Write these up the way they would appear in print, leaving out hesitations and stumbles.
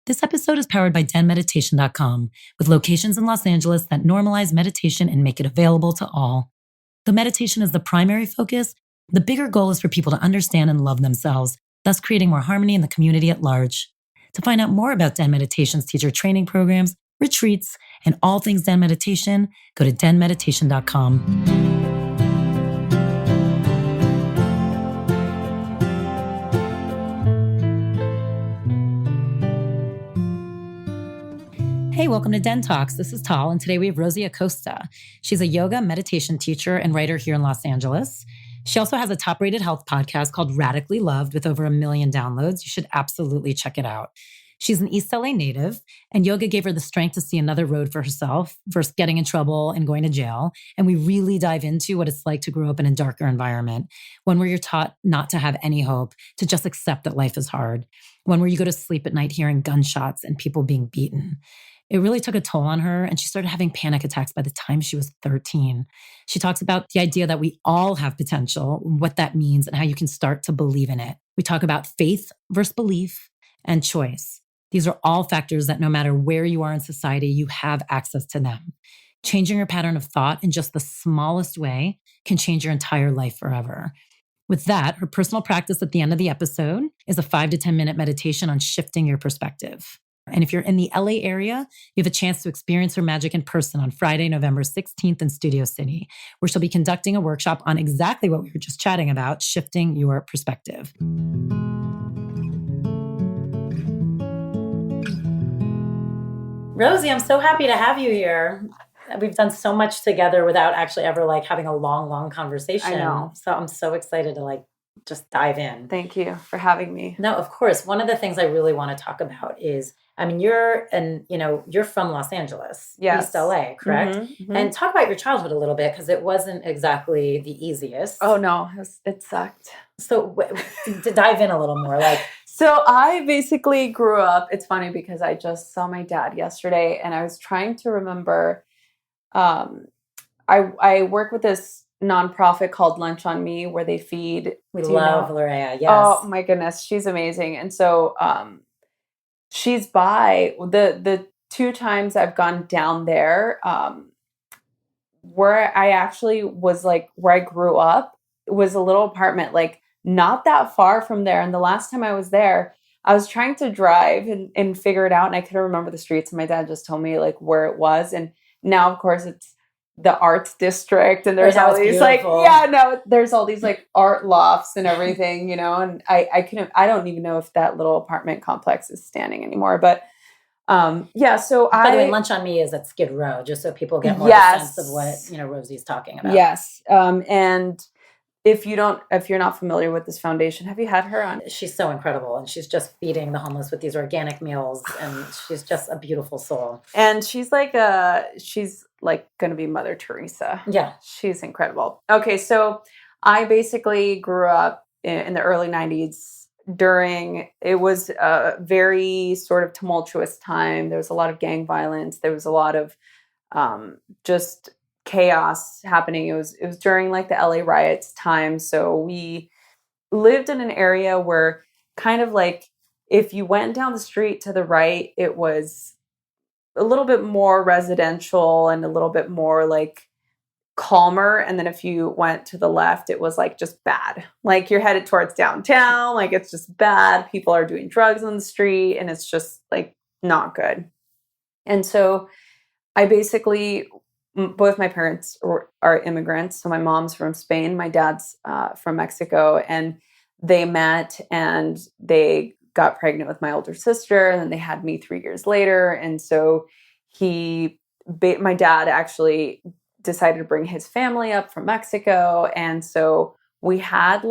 This episode is powered by DENmeditation.com, with locations in Los Angeles that normalize meditation and make it available to all. Though meditation is the primary focus, the bigger goal is for people to understand and love themselves, thus creating more harmony in the community at large. To find out more about Den Meditation's teacher training programs, retreats, and all things Den Meditation, go to DENmeditation.com. Hey, welcome to DENtalks. This is Tal, and today we have Rosie Acosta. She's a yoga meditation teacher and writer here in Los Angeles. She also has a top-rated health podcast called Radically Loved with over 1 million downloads. You should absolutely check it out. She's an East LA native, and yoga gave her the strength to see another road for herself versus getting in trouble and going to jail. And we really dive into what it's like to grow up in a darker environment, one where you're taught not to have any hope, to just accept that life is hard, one where you go to sleep at night hearing gunshots and people being beaten. It really took a toll on her, and she started having panic attacks by the time she was 13. She talks about the idea that we all have potential, what that means, and how you can start to believe in it. We talk about faith versus belief and choice. These are all factors that no matter where you are in society, you have access to them. Changing your pattern of thought in just the smallest way can change your entire life forever. With that, her personal practice at the end of the episode is a 5 to 10 minute meditation on shifting your perspective. And if you're in the LA area, you have a chance to experience her magic in person on Friday, November 16th in Studio City, where she'll be conducting a workshop on exactly what we were just chatting about, shifting your perspective. Rosie, I'm so happy to have you here. We've done so much together without actually ever having a long conversation. I know. So I'm so excited to just dive in. Thank you for having me. No, of course. One of the things I really want to talk about is, you're from Los Angeles, yes. East LA, correct? Mm-hmm. And talk about your childhood a little bit, because it wasn't exactly the easiest. Oh no, it sucked. So to dive in a little more, So I basically grew up. It's funny because I just saw my dad yesterday, and I was trying to remember. I work with this nonprofit called Lunch on Me, where they feed. We love Lorea. Yes. Oh my goodness, she's amazing. And so she's by the 2 times I've gone down there, where I actually was where I grew up was a little apartment, not that far from there. And the last time I was there, I was trying to drive and figure it out, and I couldn't remember the streets. And my dad just told me where it was. And now, of course, it's the arts district, and there's all these there's all these art lofts and everything, and I don't even know if that little apartment complex is standing anymore, but so by the way, Lunch on Me is at Skid Row, just so people get more of a sense of what Rosie's talking about. Yes. And if you're not familiar with this foundation, have you had her on? She's so incredible, and she's just feeding the homeless with these organic meals, and she's just a beautiful soul. And she's going to be Mother Teresa. Yeah. She's incredible. Okay, so I basically grew up in the early 90s it was a very sort of tumultuous time. There was a lot of gang violence. There was a lot of just chaos happening. It was during the LA riots time. So we lived in an area where kind of if you went down the street to the right, it was a little bit more residential and a little bit more calmer. And then if you went to the left, it was just bad. You're headed towards downtown. It's just bad. People are doing drugs on the street, and it's just not good. And so I basically, both my parents are immigrants. So my mom's from Spain, my dad's from Mexico, and they met and they got pregnant with my older sister, and then they had me 3 years later. And so my dad actually decided to bring his family up from Mexico. And so we had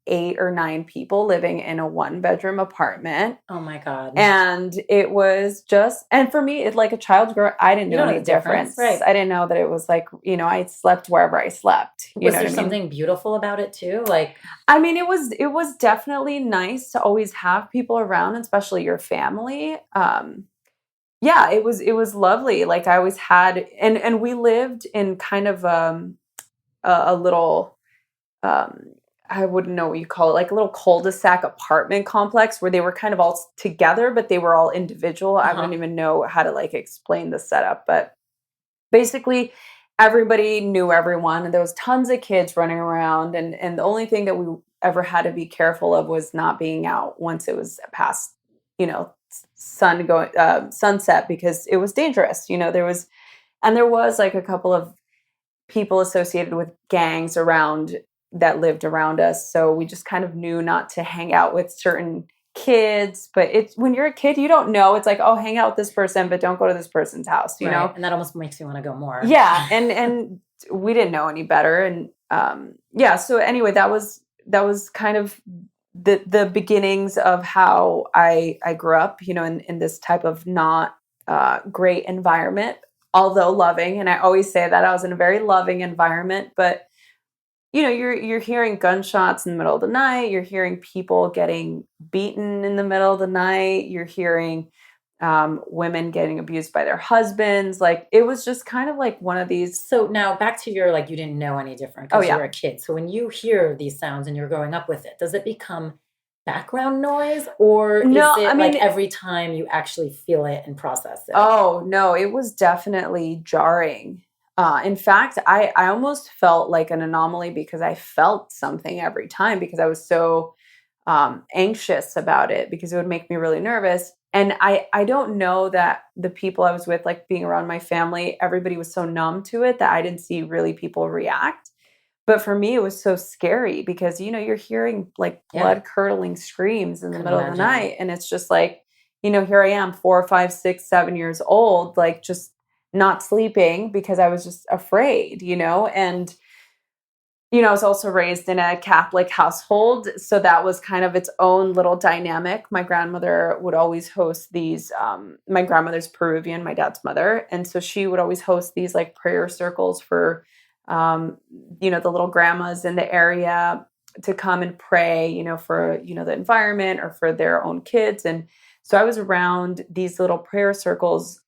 8 or 9 people living in a 1-bedroom apartment. Oh my God. And it was just, and for me, a child girl, I didn't know any difference. Right. I didn't know that it was I slept wherever I slept. Was there something beautiful about it too? It was definitely nice to always have people around, especially your family. It was lovely. I always had, and we lived in kind of a little, I wouldn't know what you call it, like a little cul-de-sac apartment complex where they were kind of all together, but they were all individual. I wouldn't even know how to like explain the setup, but basically everybody knew everyone and there was tons of kids running around, and the only thing that we ever had to be careful of was not being out once it was past, you know, sunset, because it was dangerous. You know, there was like a couple of people associated with gangs around that lived around us. So we just kind of knew not to hang out with certain kids. But it's when you're a kid, you don't know. It's like, oh, hang out with this person, but don't go to this person's house, you know? And that almost makes you want to go more. Yeah. And we didn't know any better. And yeah. So anyway, that was kind of the beginnings of how I grew up, you know, in this type of not great environment, although loving. And I always say that I was in a very loving environment, but you know, you're hearing gunshots in the middle of the night. You're hearing people getting beaten in the middle of the night. You're hearing women getting abused by their husbands. Like it was just kind of like one of these. So now back to your, like, you didn't know any different because you were a kid. So when you hear these sounds and you're growing up with it, does it become background noise, or No, is it I mean, like every time you actually feel it and process it? Oh, no, it was definitely jarring. In fact, I almost felt like an anomaly because I felt something every time because I was so anxious about it, because it would make me really nervous. And I don't know that the people I was with, like being around my family, everybody was so numb to it that I didn't see really people react. But for me, it was so scary because, you know, you're hearing like blood curdling screams in the middle of the night. And it's just like, you know, here I am, 4, 5, 6, 7 years old, like just not sleeping because I was just afraid, you know. And you know, I was also raised in a Catholic household, so that was kind of its own little dynamic. My grandmother would always host these. My grandmother's Peruvian, my dad's mother, and so she would always host these like prayer circles for, you know, the little grandmas in the area to come and pray, you know, for, you know, the environment or for their own kids. And so I was around these little prayer circles,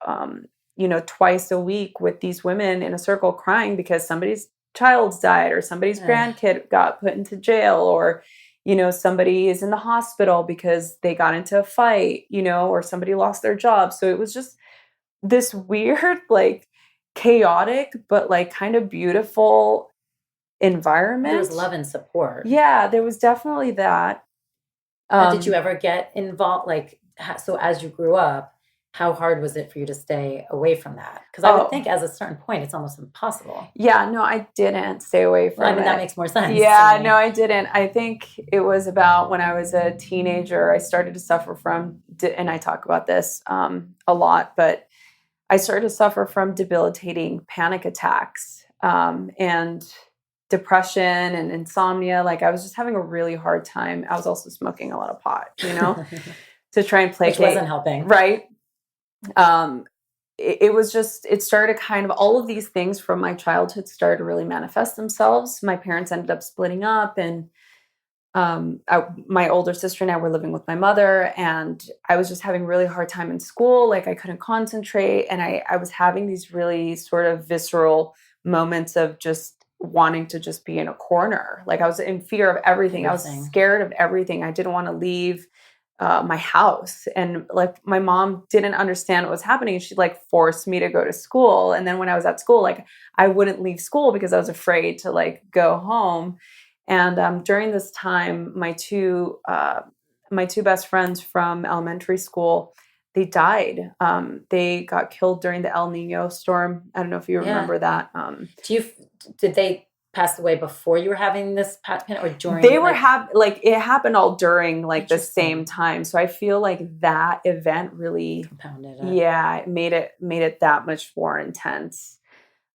you know, twice a week with these women in a circle crying because somebody's child's died or somebody's grandkid got put into jail, or you know, somebody is in the hospital because they got into a fight, you know, or somebody lost their job. So it was just this weird, like chaotic but like kind of beautiful environment. There was love and support. Yeah, there was definitely that. Did you ever get involved, like, so as you grew up, how hard was it for you to stay away from that? Because I would think at a certain point, it's almost impossible. Yeah, no, I didn't stay away from it. I mean, that makes more sense. Yeah, no, I didn't. I think it was about when I was a teenager, I started to suffer from, and I talk about this a lot, but I started to suffer from debilitating panic attacks and depression and insomnia. Like I was just having a really hard time. I was also smoking a lot of pot, you know, to try and placate. Which wasn't helping. Right. It was just, it started kind of, all of these things from my childhood started to really manifest themselves. My parents ended up splitting up, and my older sister and I were living with my mother, and I was just having a really hard time in school. Like I couldn't concentrate, and I was having these really sort of visceral moments of just wanting to just be in a corner. Like I was in fear of everything. I was scared of everything. I didn't want to leave my house. And like my mom didn't understand what was happening. She like forced me to go to school. And then when I was at school, like I wouldn't leave school because I was afraid to like go home. And during this time, my two best friends from elementary school, they died. They got killed during the El Nino storm. I don't know if you remember that. Did they pass away before you were having this panic, or during? They were like it happened all during like the same time. So I feel like that event really compounded it. Yeah, it made it that much more intense.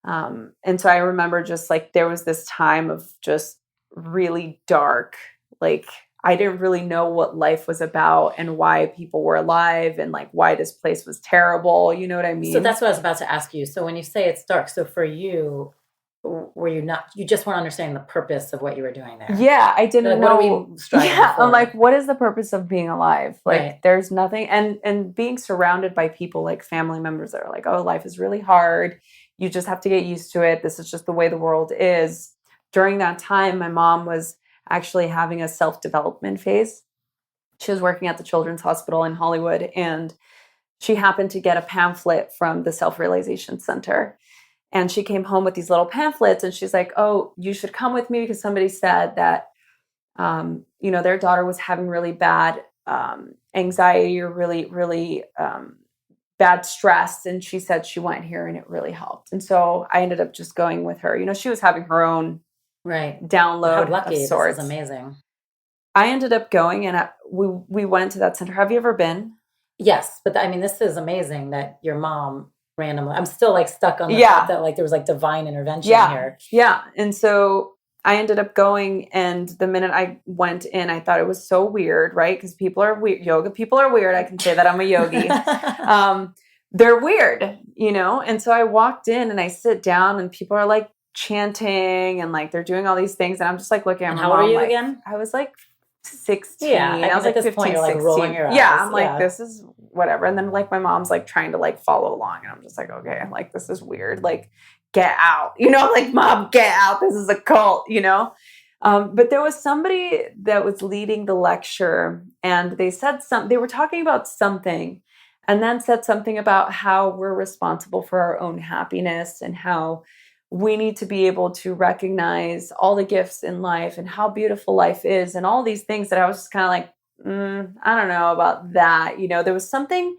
And so I remember just like there was this time of just really dark, like I didn't really know what life was about and why people were alive and like why this place was terrible. You know what I mean? So that's what I was about to ask you. So when you say it's dark, so for you, were you not, you just weren't understanding the purpose of what you were doing there? Yeah, I didn't know. What are we striving for? I'm like, what is the purpose of being alive? Like there's nothing. And being surrounded by people like family members that are like, oh, life is really hard. You just have to get used to it. This is just the way the world is. During that time, my mom was actually having a self-development phase. She was working at the Children's Hospital in Hollywood, and she happened to get a pamphlet from the Self-Realization Center. And she came home with these little pamphlets, and she's like, oh, you should come with me because somebody said that, their daughter was having really bad anxiety or really, really bad stress. And she said she went here and it really helped. And so I ended up just going with her. She was having her own download How lucky. of sorts. This is amazing. I ended up going, and we went to that center. Have you ever been? Yes, but this is amazing that your mom randomly. I'm still like stuck on the fact that like there was like divine intervention here. Yeah, and so I ended up going, and the minute I went in, I thought it was so weird, right? Because people are weird. Yoga people are weird. I can say that I'm a yogi. They're weird, And so I walked in, and I sit down, and people are like chanting, and like they're doing all these things, and I'm just like looking at my mom. How old are you like, again? I was like 16. Yeah, I was like 15, point, you're 16. Like rolling your eyes. Yeah, I'm like, this is whatever. And then like my mom's like trying to like follow along, and I'm just like, okay, I'm like, this is weird. Like, get out, like, Mom, get out. This is a cult, But there was somebody that was leading the lecture, and they said they were talking about something, and then said something about how we're responsible for our own happiness and how we need to be able to recognize all the gifts in life and how beautiful life is and all these things that I was just kind of like, I don't know about that. There was something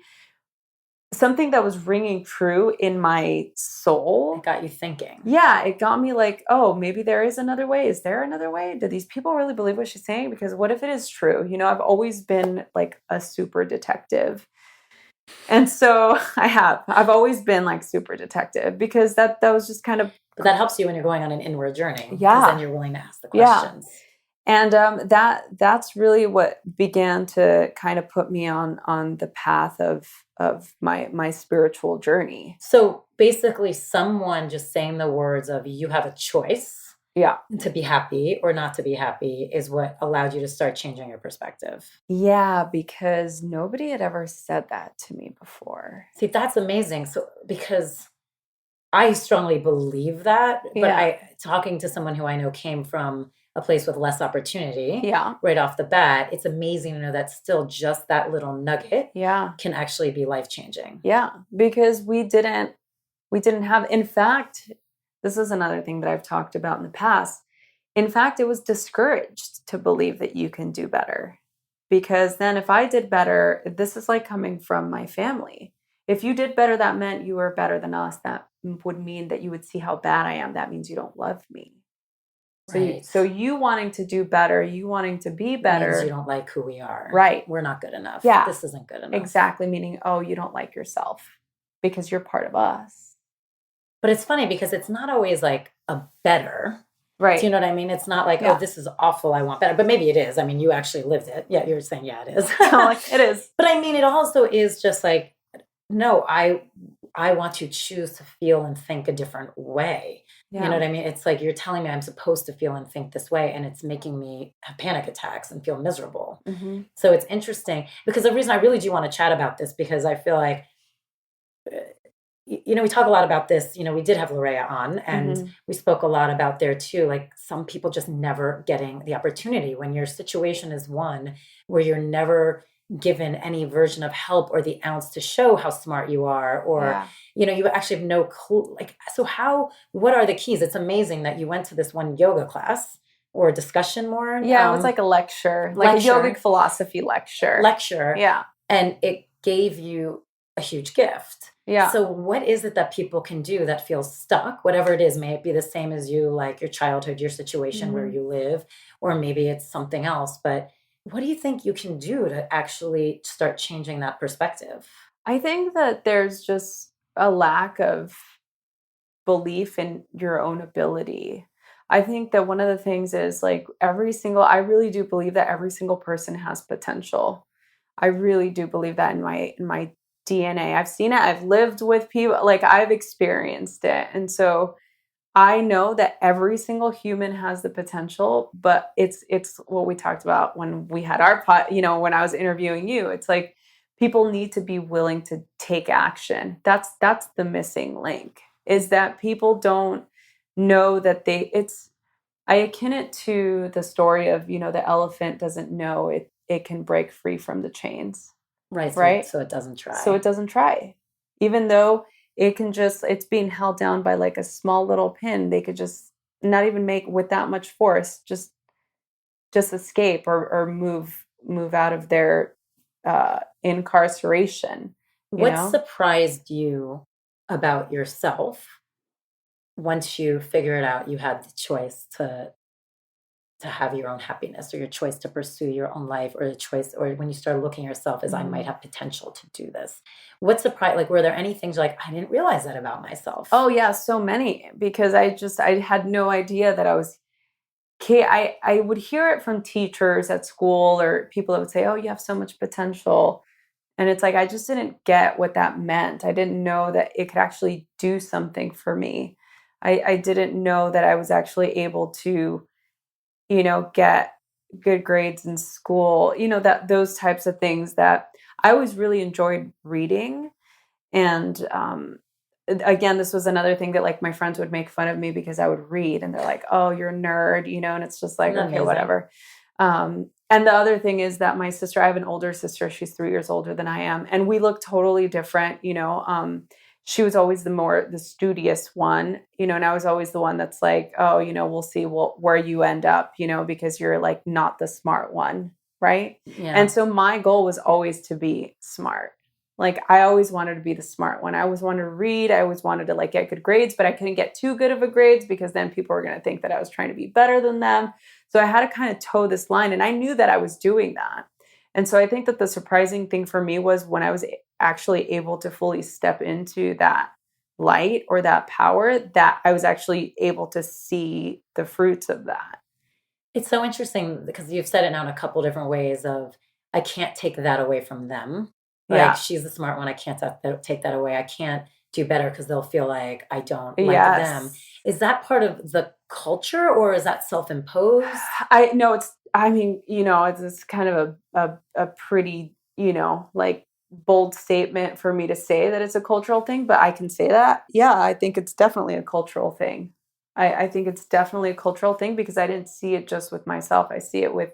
that was ringing true in my soul. It got you thinking. Yeah, it got me like, oh, maybe there is another way. Is there another way? Do these people really believe what she's saying? Because what if it is true? I've always been like a super detective. And so I've always been like super detective because that was just kind of. But that helps you when you're going on an inward journey. Yeah. Because then you're willing to ask the questions. Yeah. And that's really what began to kind of put me on the path of my spiritual journey. So basically someone just saying the words of you have a choice. Yeah. To be happy or not to be happy is what allowed you to start changing your perspective. Yeah, because nobody had ever said that to me before. See, that's amazing. So because I strongly believe that, but talking to someone who I know came from a place with less opportunity right off the bat, it's amazing to know that still just that little nugget can actually be life-changing. Yeah, because we didn't have, in fact, this is another thing that I've talked about in the past. In fact, it was discouraged to believe that you can do better. Because then if I did better, this is like coming from my family. If you did better, that meant you were better than us. That would mean that you would see how bad I am. That means you don't love me. So you wanting to do better, you wanting to be better. Means you don't like who we are. Right. We're not good enough. Yeah. This isn't good enough. Exactly. Meaning, you don't like yourself because you're part of us. But it's funny because it's not always like a better. Right. Do you know what I mean? It's not like, oh, this is awful, I want better. But maybe it is. I mean, you actually lived it. Yeah, you're saying, it is. It is. But I mean, it also is just like, no, I want to choose to feel and think a different way. Yeah. You know what I mean? It's like you're telling me I'm supposed to feel and think this way, and it's making me have panic attacks and feel miserable. Mm-hmm. So it's interesting because the reason I really do want to chat about this because I feel like, we talk a lot about this. We did have Loraya on, and we spoke a lot about there too. Like some people just never getting the opportunity when your situation is one where you're never given any version of help or the ounce to show how smart you are, or, you actually have no clue. Like, so what are the keys? It's amazing that you went to this one yoga class or discussion more. Yeah, it was like a lecture, like a yogic philosophy lecture. Yeah. And it gave you a huge gift. Yeah. So what is it that people can do that feels stuck, whatever it is? May it be the same as you, like your childhood, your situation where you live, or maybe it's something else, but what do you think you can do to actually start changing that perspective? I think that there's just a lack of belief in your own ability. I think that one of the things is like I really do believe that every single person has potential. I really do believe that in my DNA. I've seen it. I've lived with people, like I've experienced it. And so I know that every single human has the potential, but it's what we talked about when we had our when I was interviewing you. It's like people need to be willing to take action. That's the missing link, is that people don't know that I akin it to the story of, the elephant doesn't know it can break free from the chains, Right. right? So it doesn't So try. it doesn't try. Even though it's being held down by like a small little pin, they could just not even make with that much force, just escape or move out of their incarceration, you What know? surprised you about yourself once you figure it out, you had the choice to have your own happiness, or your choice to pursue your own life, or the choice, or when you started looking at yourself as I might Mhm. have potential to do this. What surprised, like, were there any things you're like, I didn't realize that about myself? Oh yeah, so many because I had no idea that I was I would hear it from teachers at school or people that would say, "Oh, you have so much potential." And it's like I just didn't get what that meant. I didn't know that it could actually do something for me. I didn't know that I was actually able to, get good grades in school, that those types of things that I always really enjoyed reading. And again, this was another thing that like my friends would make fun of me because I would read and they're like, "Oh, you're a nerd," and it's just like, Isn't that okay, amazing? whatever. And the other thing is that my sister, I have an older sister, she's 3 years older than I am, and we look totally different. She was always the studious one, and I was always the one that's like, oh, we'll see where you end up, because you're like not the smart one, right? And Yeah. so my goal was always to be smart. Like I always wanted to be the smart one. I always wanted to read. I always wanted to like get good grades, but I couldn't get too good of a grades because then people were going to think that I was trying to be better than them. So I had to kind of toe this line and I knew that I was doing that. And so I think that the surprising thing for me was when I was actually able to fully step into that light or that power, that I was actually able to see the fruits of that. It's so interesting because you've said it now in a couple different ways of, I can't take that away from them. Like, Yeah. she's the smart one. I can't take that away. I can't do better because they'll feel like I don't like them. Yes. Is that part of the culture, or is that self-imposed? I know I mean, it's kind of a pretty, like bold statement for me to say that it's a cultural thing, but I can say that. Yeah, I think it's definitely a cultural thing. I think it's definitely a cultural thing because I didn't see it just with myself. I see it with,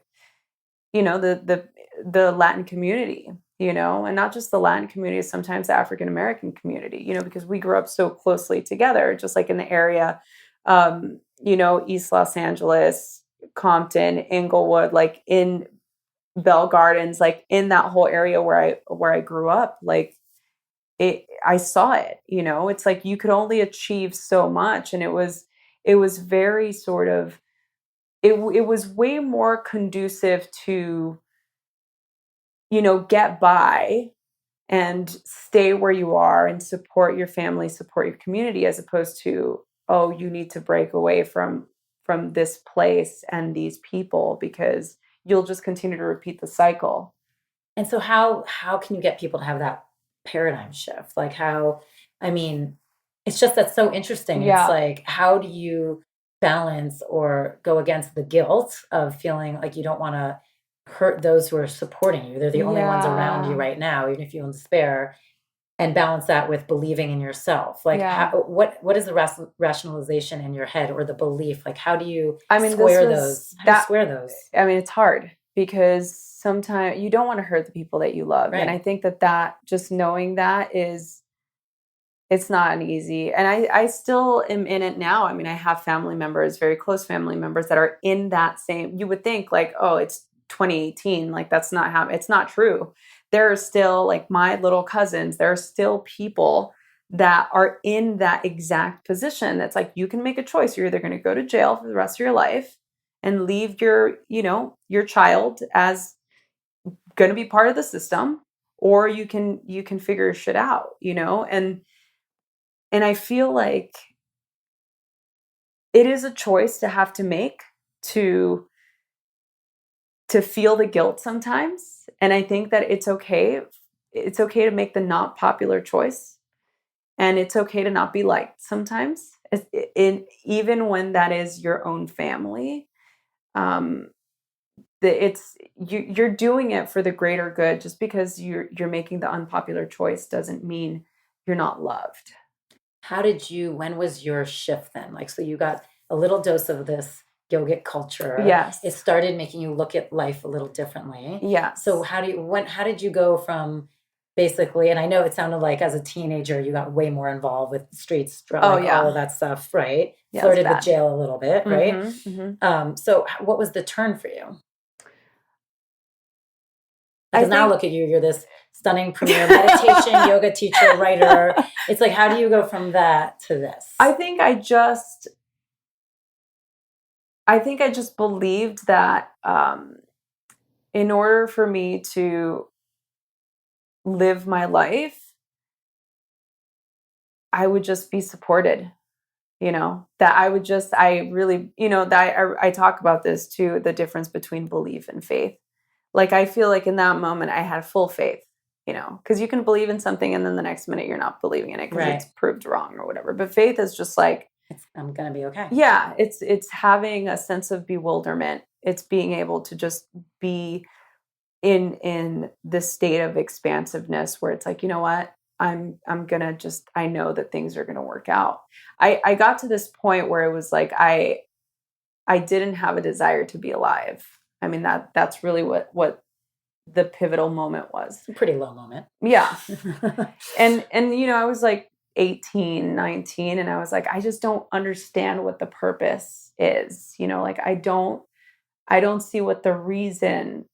the Latin community, and not just the Latin community, sometimes the African American community, because we grew up so closely together, just like in the area, East Los Angeles, Compton, Inglewood, like in Bell Gardens, like in that whole area where I grew up, like I saw it, it's like you could only achieve so much. And it was very sort of it was way more conducive to, get by and stay where you are and support your family, support your community, as opposed to, oh, you need to break away from this place and these people because you'll just continue to repeat the cycle. And so how can you get people to have that paradigm shift? Like, how, I mean, it's just that's so interesting. It's Yeah. like, how do you balance or go against the guilt of feeling like you don't want to hurt those who are supporting you? They're the only ones around you Yeah. right now, even if you feel in despair, and balance that with believing in yourself. Like, Yeah. what is the rationalization in your head, or the belief? Like, how do you I mean, this square was those? How do you that square those? I mean, it's hard because sometimes you don't want to hurt the people that you love. And I Right. think that just knowing that is it's not an easy. And I still am in it now. I mean, I have family members, very close family members that are in that same, you would think like, oh, it's 2018. Like that's not how it's not true. There are still like my little cousins, there are still people that are in that exact position. That's like you can make a choice. You're either going to go to jail for the rest of your life and leave your child as going to be part of the system, or you can figure your shit out, and I feel like it is a choice to have to make to feel the guilt sometimes. And I think that it's okay. It's okay to make the not popular choice. And it's okay to not be liked sometimes. Even when that is your own family. Um, you're doing it for the greater good. Just because you're making the unpopular choice doesn't mean you're not loved. When was your shift then? Like, so you got a little dose of this yogic culture. Yes. It started making you look at life a little differently. Yes. So how did you go from basically, and I know it sounded like as a teenager, you got way more involved with streets, all of that stuff, right? Yeah, flirted with jail a little bit, right? So what was the turn for you? Because now look at you, you're this stunning premier meditation, yoga teacher, writer. It's like, how do you go from that to this? I think I just believed that in order for me to live my life, I would just be supported, that I talk about this too, the difference between belief and faith. Like, I feel like in that moment I had full faith, because you can believe in something and then the next minute you're not believing in it because it's proved wrong or whatever. But faith is just like, I'm going to be okay. Yeah. It's having a sense of bewilderment. It's being able to just be in this state of expansiveness where it's like, you know what? I'm gonna I know that things are gonna work out. I got to this point where it was like I didn't have a desire to be alive. I mean, that's really what the pivotal moment was. A pretty low moment. Yeah. and I was like 18, 19, and I was like, I just don't understand what the purpose is. Like, I don't see what the reason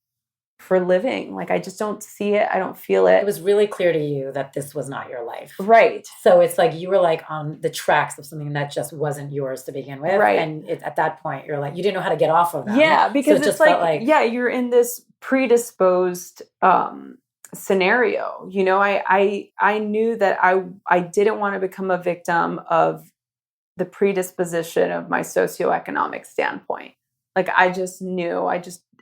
for living. Like, I just don't see it. I don't feel it. It was really clear to you that this was not your life. Right. So it's like you were like on the tracks of something that just wasn't yours to begin with. Right. And at that point, you're like, you didn't know how to get off of that. Yeah, because so it's like, you're in this predisposed scenario. I knew that I didn't want to become a victim of the predisposition of my socioeconomic standpoint. Like, I just knew,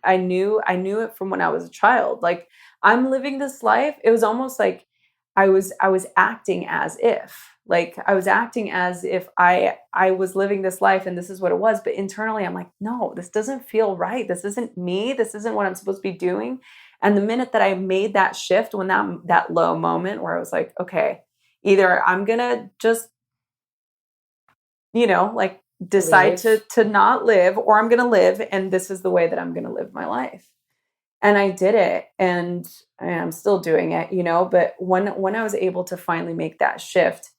I knew it from when I was a child. Like, I'm living this life. It was almost like I was acting as if, I was living this life and this is what it was. But internally, I'm like, no, this doesn't feel right. This isn't me. This isn't what I'm supposed to be doing. And the minute that I made that shift, when that low moment where I was like, okay, either I'm going to just, decide to not live, or I'm going to live, and this is the way that I'm going to live my life. And I did it, and I'm still doing it, but when I was able to finally make that shift,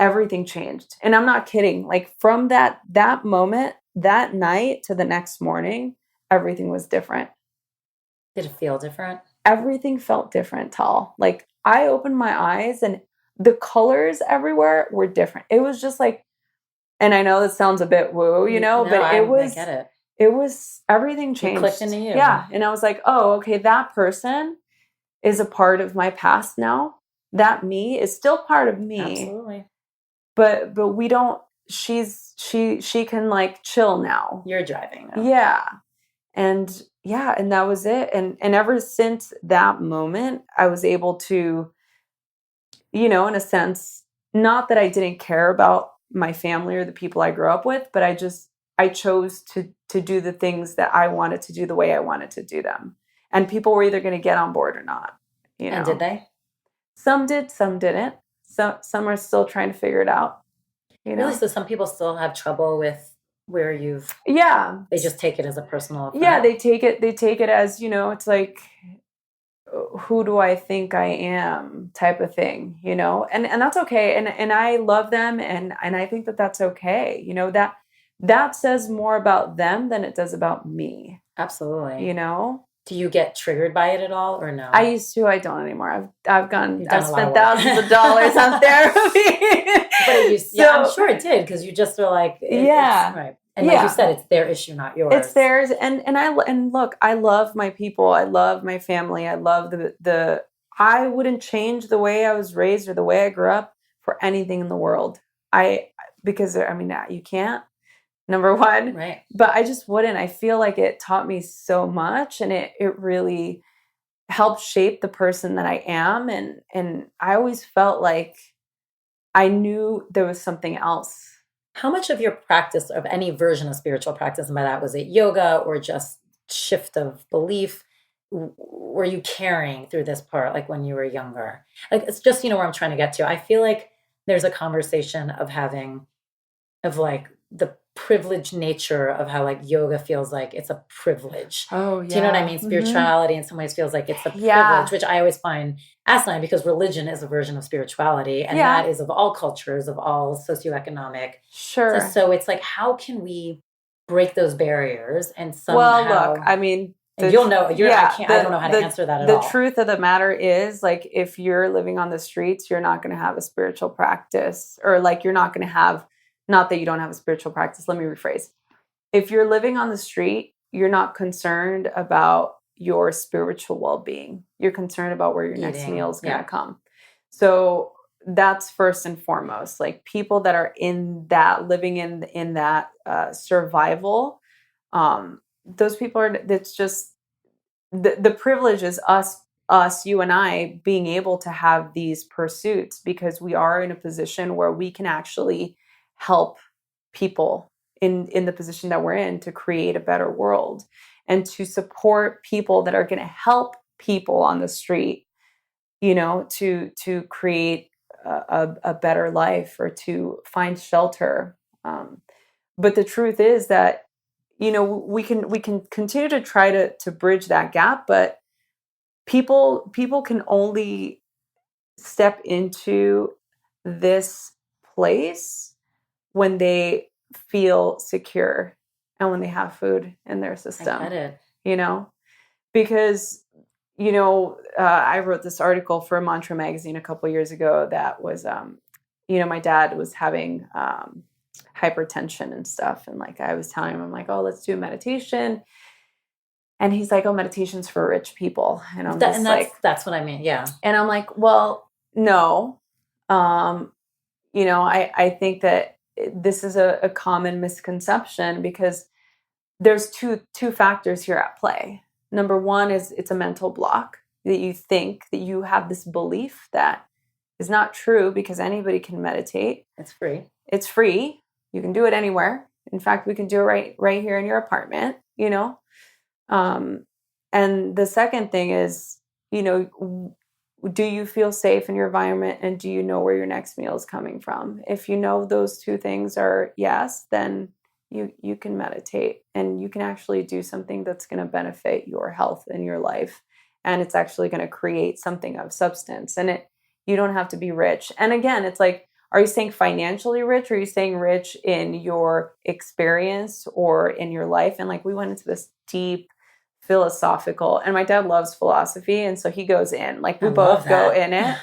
everything changed. And I'm not kidding. Like, from that moment, that night to the next morning, everything was different. Did it feel different? Everything felt different, Tal. Like, I opened my eyes and the colors everywhere were different. It was just like, and I know this sounds a bit woo, but I get it. It was, everything changed. It clicked into you. Yeah. And I was like, oh, okay, that person is a part of my past now. That me is still part of me. Absolutely. But we don't, she can like chill now. You're driving now. Yeah. And that was it. And ever since that moment, I was able to, in a sense, not that I didn't care about my family or the people I grew up with, but I chose to do the things that I wanted to do the way I wanted to do them. And people were either going to get on board or not. And did they? Some did, some didn't. Some are still trying to figure it out. Really? So some people still have trouble with where you've... Yeah. They just take it as a personal affront. Yeah, they take it as, it's like, who do I think I am type of thing, and that's okay. And I love them. And I think that that's okay. That says more about them than it does about me. Absolutely. Do you get triggered by it at all or no? I used to, I don't anymore. I've spent thousands of dollars on therapy. But I'm sure it did. Cause you just were like, right. And like you said, it's their issue, not yours. It's theirs. And look, I love my people. I love my family. I love I wouldn't change the way I was raised or the way I grew up for anything in the world. Because you can't, number one. Right. But I just wouldn't. I feel like it taught me so much, and it really helped shape the person that I am. And I always felt like I knew there was something else. How much of your practice, of any version of spiritual practice, and by that, was it yoga or just shift of belief, were you carrying through this part, like when you were younger? Like, it's just, where I'm trying to get to. I feel like there's a conversation of like the privileged nature of how like yoga feels like it's a privilege. Oh, Do you know what I yeah. mean? Spirituality in some ways feels like it's a Yeah. privilege, which I always find asinine because religion is a version of spirituality, and Yeah. that is of all cultures, of all socioeconomic. Sure. So it's like, how can we break those barriers and Well, somehow? look, I mean, And you'll know. yeah, I don't know how to answer that at all. The truth of the matter is, like, if you're living on the streets, you're not going to have a spiritual practice, or like, you're not going to have, not that you don't have a spiritual practice. Let me rephrase. If you're living on the street, you're not concerned about your spiritual well-being. You're concerned about where your next Eating. meal is going to Yeah. come. So that's first and foremost. Like, people that are in that, living in that survival, those people are, it's just the privilege is us, you and I, being able to have these pursuits because we are in a position where we can actually help people in the position that we're in to create a better world and to support people that are going to help people on the street, you know, to create a better life or to find shelter. But the truth is that, you know, we can continue to try to bridge that gap, but people can only step into this place when they feel secure and when they have food in their system. I get it. You know, because, you know, I wrote this article for Mantra magazine a couple years ago that was, you know, my dad was having hypertension and stuff. And like, I was telling him, I'm like, oh, let's do a meditation. And he's like, oh, meditation's for rich people. And I'm just like, that's what I mean. Yeah. And I'm like, well, no. You know, I think that this is a common misconception because there's two factors here at play. Number one is it's a mental block that you think that you have this belief that is not true because anybody can meditate. It's free. It's free. You can do it anywhere. In fact, we can do it right here in your apartment, you know? And the second thing is, you know, do you feel safe in your environment and do you know where your next meal is coming from? If you know those two things are yes, then you can meditate and you can actually do something that's going to benefit your health and your life. And it's actually going to create something of substance. And you don't have to be rich. And again, it's like, are you saying financially rich? Or are you saying rich in your experience or in your life? And like, we went into this deep philosophical, and my dad loves philosophy. And so he goes in, like, we both go in it.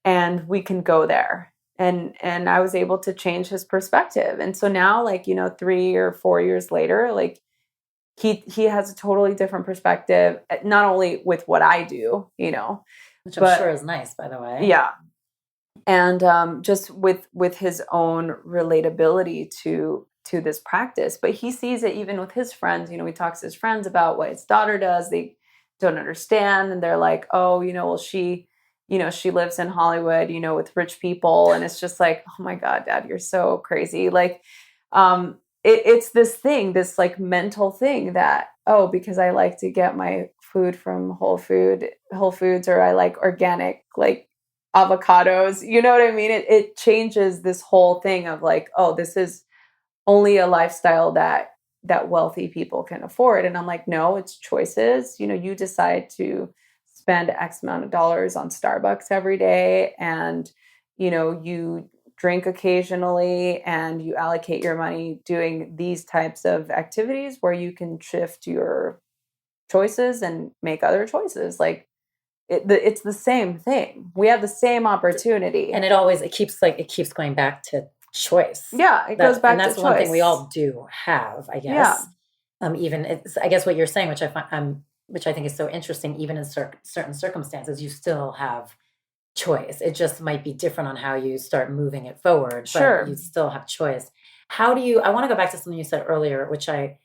And we can go there. And I was able to change his perspective. And so now, like, you know, 3 or 4 years later, like, he has a totally different perspective, not only with what I do, you know, which I'm sure is nice, by the way. Yeah. And just with his own relatability to this practice. But he sees it even with his friends. You know, he talks to his friends about what his daughter does. They don't understand. And they're like, oh, you know, well, she lives in Hollywood, you know, with rich people. And it's just like, oh my God, Dad, you're so crazy. Like, it's this thing, this like mental thing that, oh, because I like to get my food from Whole Foods, or I like organic, like avocados, you know what I mean? It changes this whole thing of like, oh, this is only a lifestyle that wealthy people can afford. And I'm like, no, it's choices. You know, you decide to spend X amount of dollars on Starbucks every day, and, you know, you drink occasionally, and you allocate your money doing these types of activities where you can shift your choices and make other choices. Like, it's the same thing. We have the same opportunity. And it keeps going back to choice. Yeah, it goes back to choice. And that's one thing we all do have, I guess. Yeah. Even it's, I guess what you're saying, which I think is so interesting, even in certain circumstances, you still have choice. It just might be different on how you start moving it forward. Sure. But you still have choice. I want to go back to something you said earlier, which I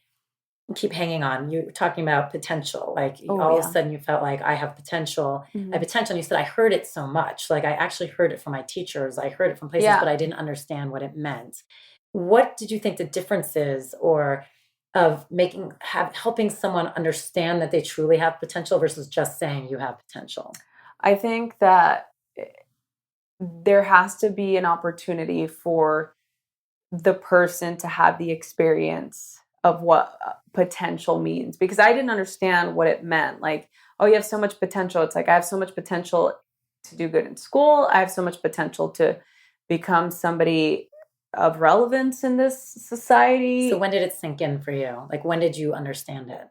keep hanging on. You were talking about potential. Like, all of a sudden you felt like I have potential. Mm-hmm. I have potential. And you said, I heard it so much. Like, I actually heard it from my teachers. I heard it from places, but I didn't understand what it meant. What did you think the difference is, or of helping someone understand that they truly have potential versus just saying you have potential? I think that there has to be an opportunity for the person to have the experience of what potential means, because I didn't understand what it meant. Like, oh, you have so much potential. It's like, I have so much potential to do good in school. I have so much potential to become somebody of relevance in this society. So when did it sink in for you? Like, when did you understand it?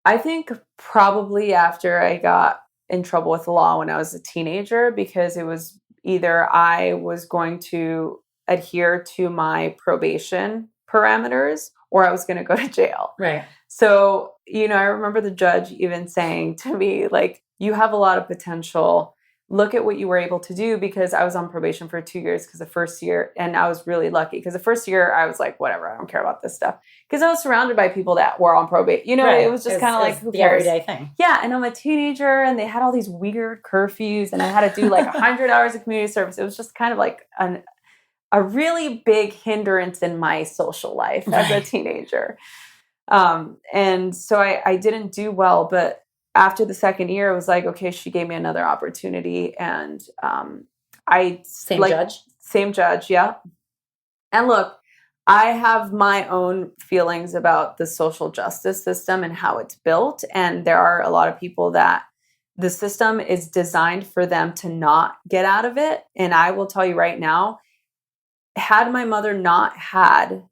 I think probably after I got in trouble with the law when I was a teenager, because it was either I was going to adhere to my probation parameters or I was going to go to jail. Right. So, I remember the judge even saying to me, like, you have a lot of potential. Look at what you were able to do, because I was on probation for 2 years, because the first year, and I was really lucky because the first year I was like, whatever, I don't care about this stuff. Because I was surrounded by people that were on probation. Right. It was just kind of like, who the cares? everyday thing. Yeah, and I'm a teenager, and they had all these weird curfews, and I had to do like 100 hours of community service. It was just kind of like a really big hindrance in my social life as a teenager. And so I didn't do well, but after the second year, it was like, okay, she gave me another opportunity, and Same judge, yeah. And look, I have my own feelings about the social justice system and how it's built, and there are a lot of people that the system is designed for them to not get out of it. And I will tell you right now, had my mother not had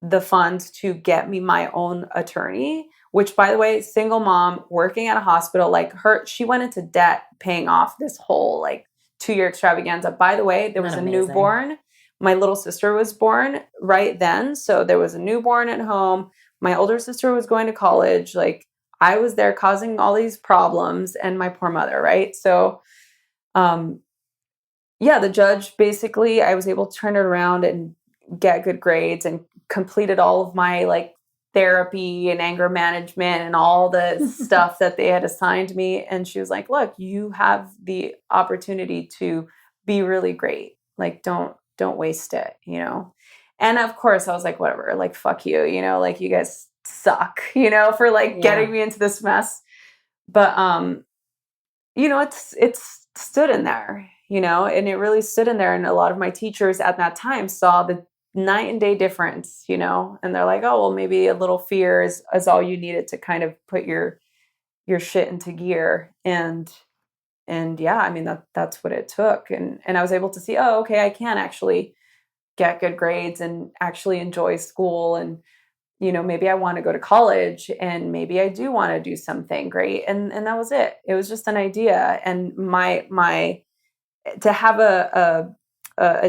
the funds to get me my own attorney, which, by the way, single mom working at a hospital, like she went into debt paying off this whole like 2-year extravaganza. By the way, there was a newborn. My little sister was born right then. So there was a newborn at home. My older sister was going to college. Like, I was there causing all these problems, and my poor mother, right? So, yeah, the judge, basically, I was able to turn it around and get good grades and completed all of my like therapy and anger management and all the stuff that they had assigned me. And she was like, look, you have the opportunity to be really great. Like, don't waste it, And of course I was like, whatever, like, fuck you, like, you guys suck, for like getting me into this mess. But, it's stood in there, and it really stood in there. And a lot of my teachers at that time saw the night and day difference, and they're like, oh, well, maybe a little fear is all you needed to kind of put your shit into gear. And yeah, I mean, that's what it took. And I was able to see, oh, okay, I can actually get good grades and actually enjoy school. And, maybe I want to go to college, and maybe I do want to do something great. And that was it. It was just an idea. And my to have a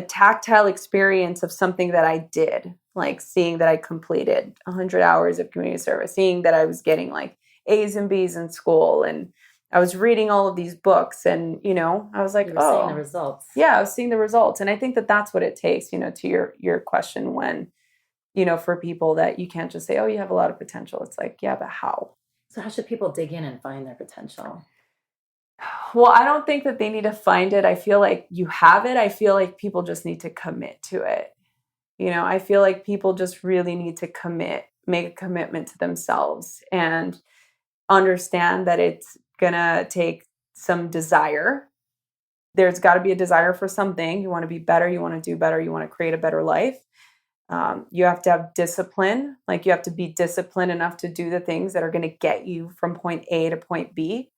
tactile experience of something that I did, like seeing that I completed 100 hours of community service, seeing that I was getting like A's and B's in school, and I was reading all of these books, and I was like, seeing the results. Yeah, I was seeing the results. And I think that that's what it takes, to your question, when for people, that you can't just say, oh, you have a lot of potential. It's like, yeah, but how? So how should people dig in and find their potential? Well, I don't think that they need to find it. I feel like you have it. I feel like people just need to commit to it. I feel like people just really need to make a commitment to themselves, and understand that it's going to take some desire. There's got to be a desire for something. You want to be better. You want to do better. You want to create a better life. You have to have discipline. Like, you have to be disciplined enough to do the things that are going to get you from point A to point B.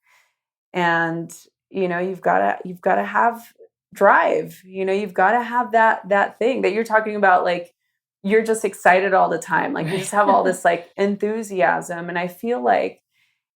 And, you've got to have drive, you've got to have that thing that you're talking about. Like, you're just excited all the time. Like, you just have all this like enthusiasm. And I feel like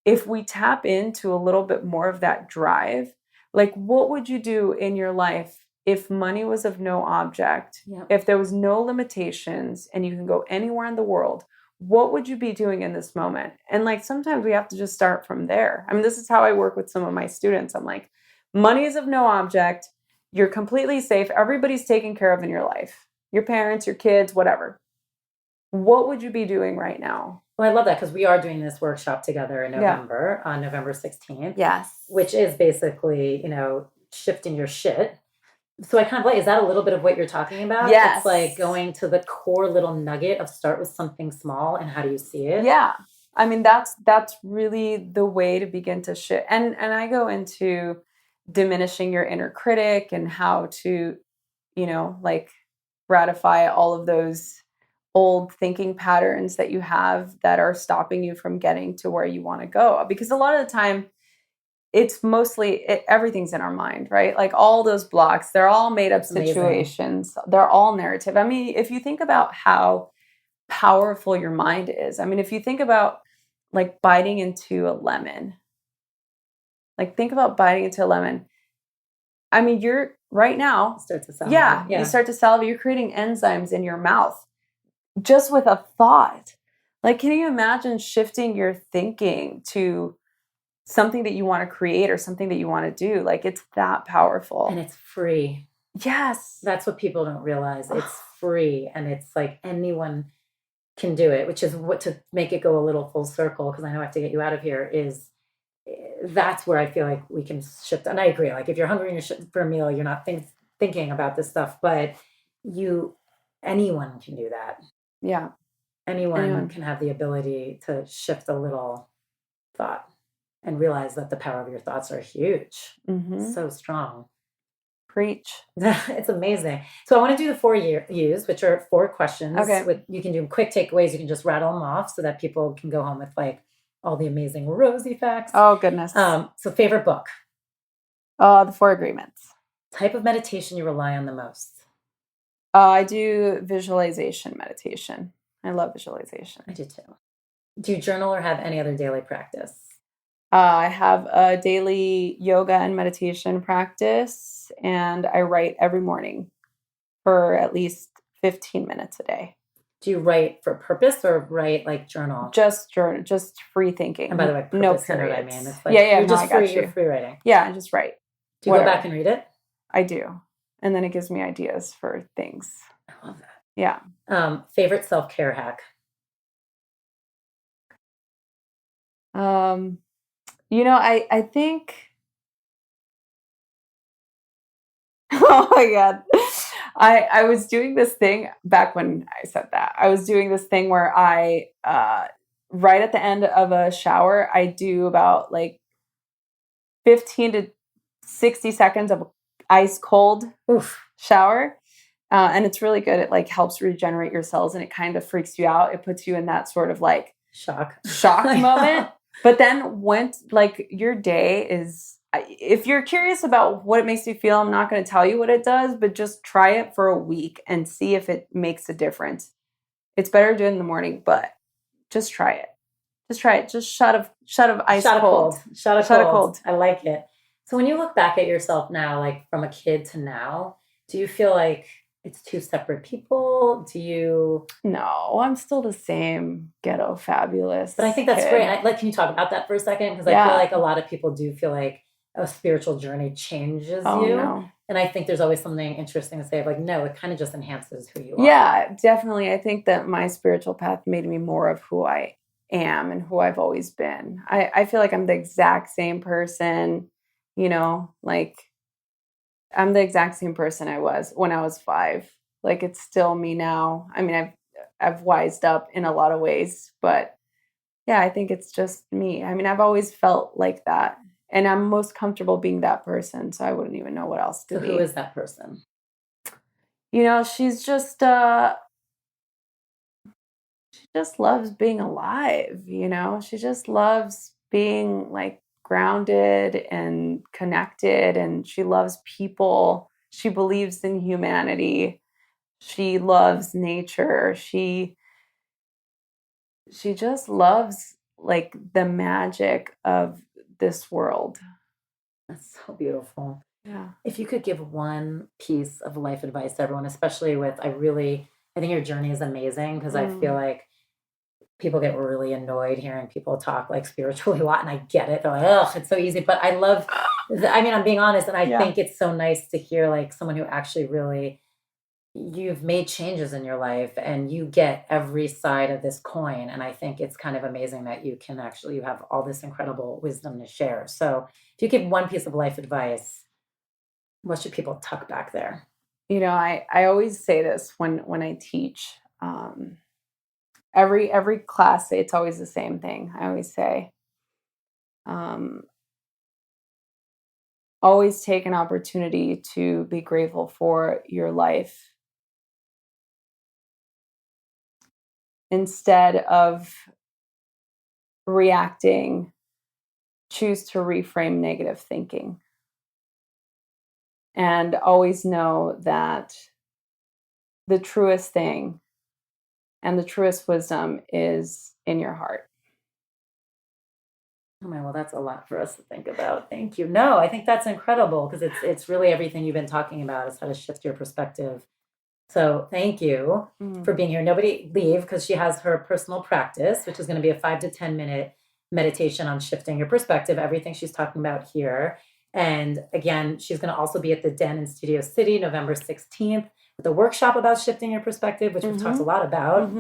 if we tap into a little bit more of that drive, like, what would you do in your life if money was of no object, if there was no limitations, and you can go anywhere in the world? What would you be doing in this moment? And like, sometimes we have to just start from there. I mean, this is how I work with some of my students. I'm like, money is of no object. You're completely safe. Everybody's taken care of in your life. Your parents, your kids, whatever. What would you be doing right now? Well, I love that, because we are doing this workshop together in November, on November 16th. Yes. Which is basically, shifting your shit. So I kind of like, is that a little bit of what you're talking about? Yes. It's like going to the core little nugget of start with something small, and how do you see it? Yeah. I mean, that's really the way to begin to shift. And I go into diminishing your inner critic, and how to, like ratify all of those old thinking patterns that you have that are stopping you from getting to where you want to go. Because a lot of the time, it's mostly everything's in our mind, right? Like all those blocks, they're all made up situations. They're all narrative. I mean, if you think about how powerful your mind is, I mean, if you think about like biting into a lemon, like think about biting into a lemon. I mean, you're right now, Start to salivate. you start to salivate. You're creating enzymes in your mouth just with a thought. Like, can you imagine shifting your thinking to something that you want to create or something that you want to do? Like, it's that powerful. And it's free. Yes. That's what people don't realize. It's free. And it's like anyone can do it, which is what, to make it go a little full circle, because I know I have to get you out of here, is that's where I feel like we can shift. And I agree. Like if you're hungry and you're for a meal, you're not thinking about this stuff, but anyone can do that. Yeah. Anyone can have the ability to shift a little thought and realize that the power of your thoughts are huge. Mm-hmm. So strong. Preach. It's amazing. So I want to do the 4 U's, which are 4 questions. Okay. You can do quick takeaways. You can just rattle them off so that people can go home with like all the amazing Rosie facts. Oh, goodness. So favorite book? The 4 Agreements. Type of meditation you rely on the most? I do visualization meditation. I love visualization. I do too. Do you journal or have any other daily practice? I have a daily yoga and meditation practice, and I write every morning for at least 15 minutes a day. Do you write for purpose or write like journal? Just free thinking. And by the way, no periods. periods. I mean, it's like, you're just free. You're free writing. Yeah, I just write. Do you go back and read it? I do, and then it gives me ideas for things. I love that. Yeah. Favorite self-care hack? I think. Oh my God. I was doing this thing back when I said that. I was doing this thing where I, right at the end of a shower, I do about like 15 to 60 seconds of ice cold shower. And it's really good. It like helps regenerate your cells, and it kind of freaks you out. It puts you in that sort of like shock moment. But then like your day is, if you're curious about what it makes you feel, I'm not going to tell you what it does, but just try it for a week and see if it makes a difference. It's better to do it in the morning, but just try it. Just try it. Just shot of ice cold. Shot of cold. I like it. So when you look back at yourself now, like from a kid to now, do you feel like it's 2 separate people? No, I'm still the same ghetto fabulous. But I think that's great. Can you talk about that for a second? Because I feel like a lot of people do feel like a spiritual journey changes you. No. And I think there's always something interesting to say of like, no, it kind of just enhances who you are. Yeah, definitely. I think that my spiritual path made me more of who I am and who I've always been. I feel like I'm the exact same person, like I'm the exact same person I was when I was 5. Like it's still me now. I mean, I've wised up in a lot of ways, but yeah, I think it's just me. I mean, I've always felt like that, and I'm most comfortable being that person. So I wouldn't even know what else to be. So who is that person? She's just, she just loves being alive. She just loves being like grounded and connected, and she loves people. She believes in humanity. She loves nature. She just loves like the magic of this world. That's so beautiful. Yeah. If you could give one piece of life advice to everyone, especially I think your journey is amazing, because I feel like people get really annoyed hearing people talk like spiritually a lot, and I get it. They're like, oh, it's so easy. But I love, I'm being honest, and I think it's so nice to hear like someone who actually really, you've made changes in your life and you get every side of this coin. And I think it's kind of amazing that you have all this incredible wisdom to share. So if you give one piece of life advice, what should people tuck back there? I always say this when I teach, every class, it's always the same thing. I always say, always take an opportunity to be grateful for your life instead of reacting. Choose to reframe negative thinking and always know that the truest thing and the truest wisdom is in your heart. Oh my, well, that's a lot for us to think about. Thank you. No, I think that's incredible because it's really everything you've been talking about is how to shift your perspective. So thank you for being here. Nobody leave because she has her personal practice, which is going to be a 5 to 10 minute meditation on shifting your perspective, everything she's talking about here. And again, she's going to also be at the Den in Studio City, November 16th, with a workshop about shifting your perspective, which we've talked a lot about,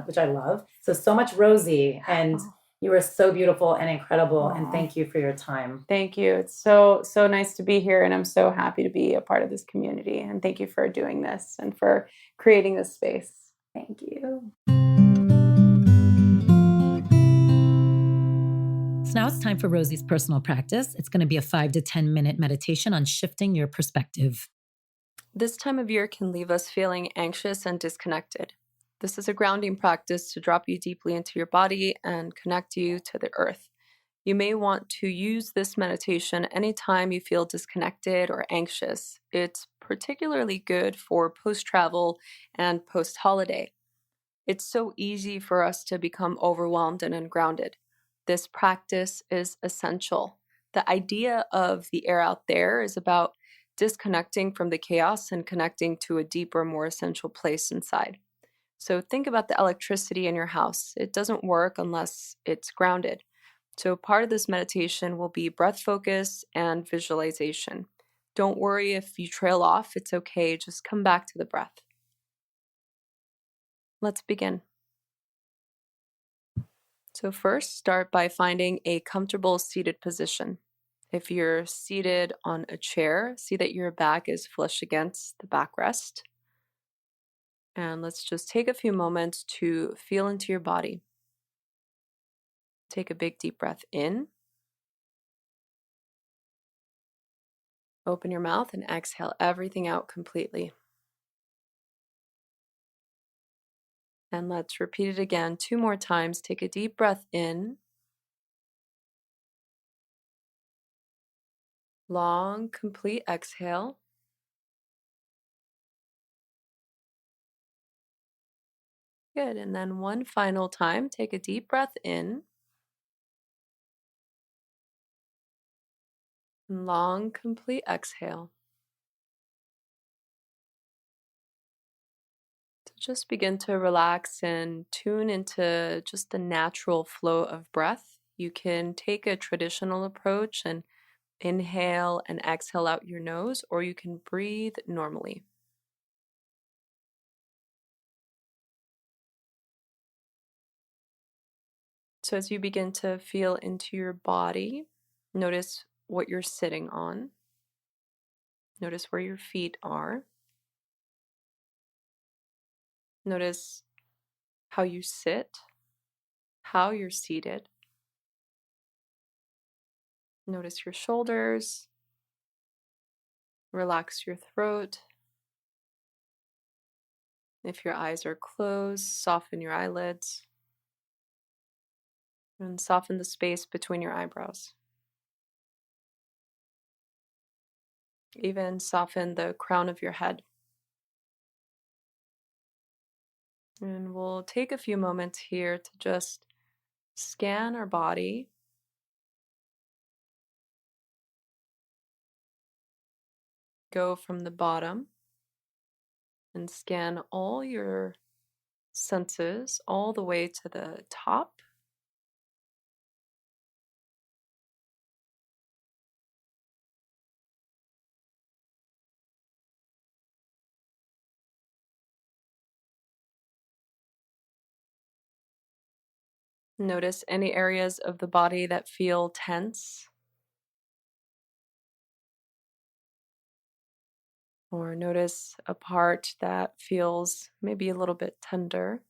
which I love. So much, Rosie. And you are so beautiful and incredible. And thank you for your time. Thank you. It's so nice to be here. And I'm so happy to be a part of this community. And thank you for doing this and for creating this space. Thank you. So now it's time for Rosie's personal practice. It's going to be a 5 to 10 minute meditation on shifting your perspective. This time of year can leave us feeling anxious and disconnected. This is a grounding practice to drop you deeply into your body and connect you to the earth. You may want to use this meditation anytime you feel disconnected or anxious. It's particularly good for post-travel and post-holiday. It's so easy for us to become overwhelmed and ungrounded. This practice is essential. The idea of the air out there is about disconnecting from the chaos and connecting to a deeper, more essential place inside. So think about the electricity in your house. It doesn't work unless it's grounded. So part of this meditation will be breath focus and visualization. Don't worry if you trail off, it's okay, just come back to the breath. Let's begin. So first, start by finding a comfortable seated position. If you're seated on a chair, see that your back is flush against the backrest. And let's just take a few moments to feel into your body. Take a big deep breath in. Open your mouth and exhale everything out completely. And let's repeat it again 2 more times. Take a deep breath in. Long, complete exhale. Good. And then one final time, take a deep breath in. Long, complete exhale. So just begin to relax and tune into just the natural flow of breath. You can take a traditional approach and inhale and exhale out your nose, or you can breathe normally. So as you begin to feel into your body, notice what you're sitting on. Notice where your feet are. Notice how you sit, how you're seated. Notice your shoulders. Relax your throat. If your eyes are closed, soften your eyelids. And soften the space between your eyebrows. Even soften the crown of your head. And we'll take a few moments here to just scan our body. Go from the bottom and scan all your senses all the way to the top. Notice any areas of the body that feel tense. Or notice a part that feels maybe a little bit tender.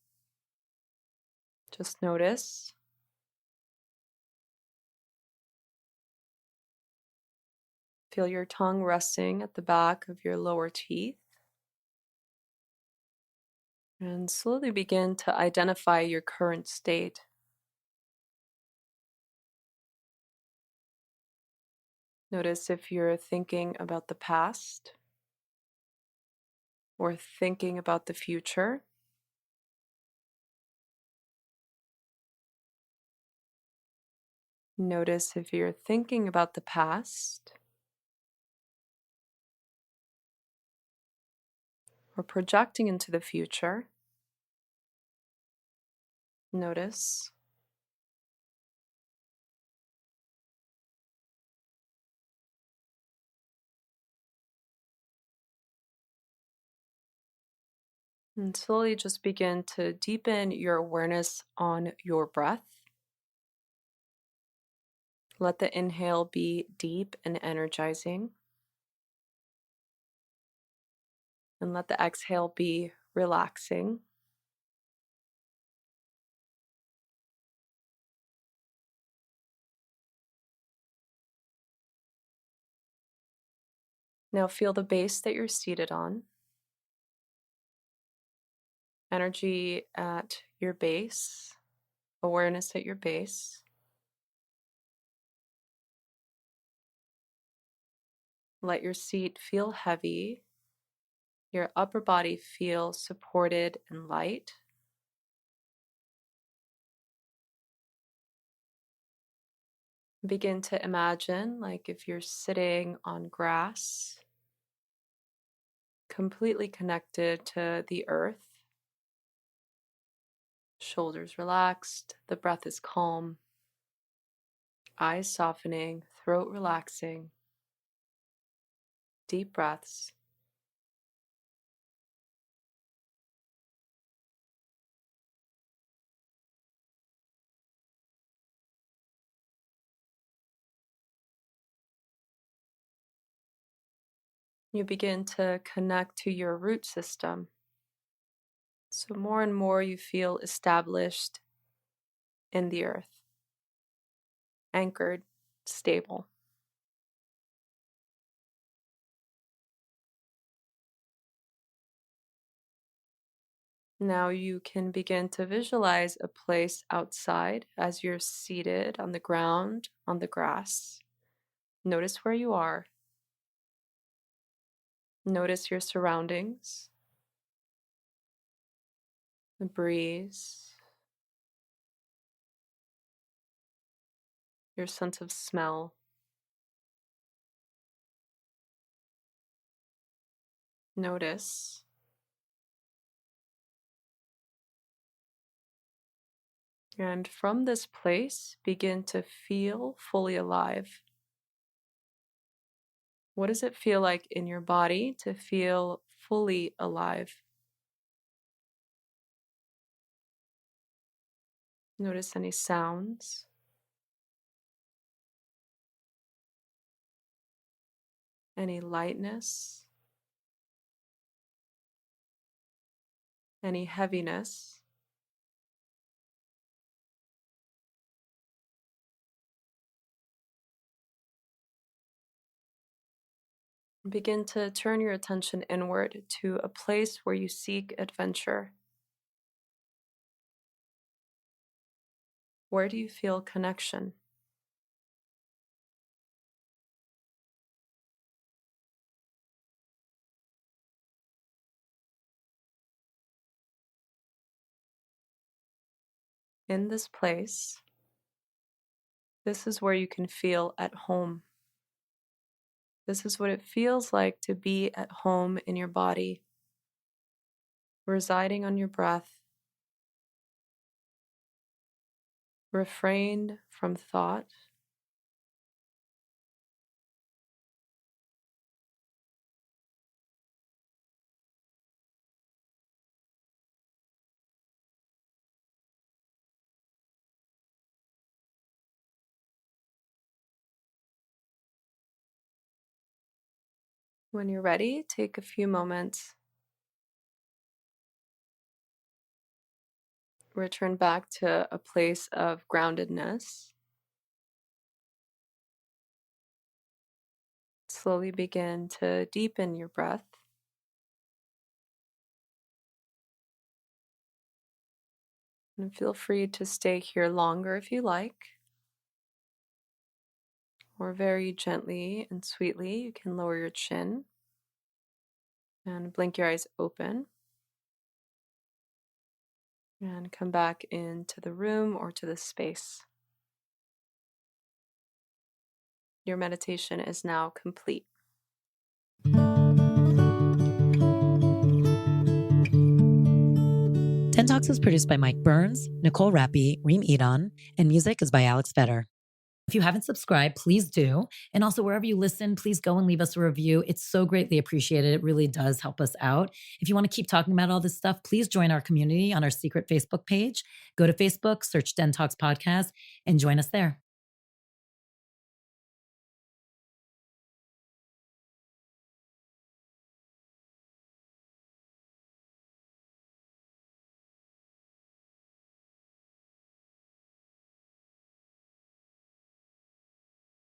Just notice. Feel your tongue resting at the back of your lower teeth. And slowly begin to identify your current state. Notice if you're thinking about the past or thinking about the future. Notice if you're thinking about the past or projecting into the future. Notice. And slowly just begin to deepen your awareness on your breath. Let the inhale be deep and energizing. And let the exhale be relaxing. Now feel the base that you're seated on. Energy at your base. Awareness at your base. Let your seat feel heavy. Your upper body feel supported and light. Begin to imagine like if you're sitting on grass, completely connected to the earth. Shoulders relaxed, the breath is calm, eyes softening, throat relaxing, deep breaths. You begin to connect to your root system. So more and more you feel established in the earth, anchored, stable. Now you can begin to visualize a place outside as you're seated on the ground, on the grass. Notice where you are. Notice your surroundings, the breeze, your sense of smell. Notice. And from this place, begin to feel fully alive. What does it feel like in your body to feel fully alive? Notice any sounds, any lightness, any heaviness. Begin to turn your attention inward to a place where you seek adventure. Where do you feel connection? In this place, this is where you can feel at home. This is what it feels like to be at home in your body, residing on your breath, refrained from thought. When you're ready, take a few moments. Return back to a place of groundedness. slowly begin to deepen your breath. And feel free to stay here longer if you like. Or very gently and sweetly, you can lower your chin and blink your eyes open. And come back into the room or to the space. Your meditation is now complete. DENtalks is produced by Mike Burns, Nicole Rappi, Reem Edon, and music is by Alex Vetter. If you haven't subscribed, please do. And also, wherever you listen, please go and leave us a review. It's so greatly appreciated. It really does help us out. If you want to keep talking about all this stuff, please join our community on our secret Facebook page. Go to Facebook, search DENtalks Podcast, and join us there.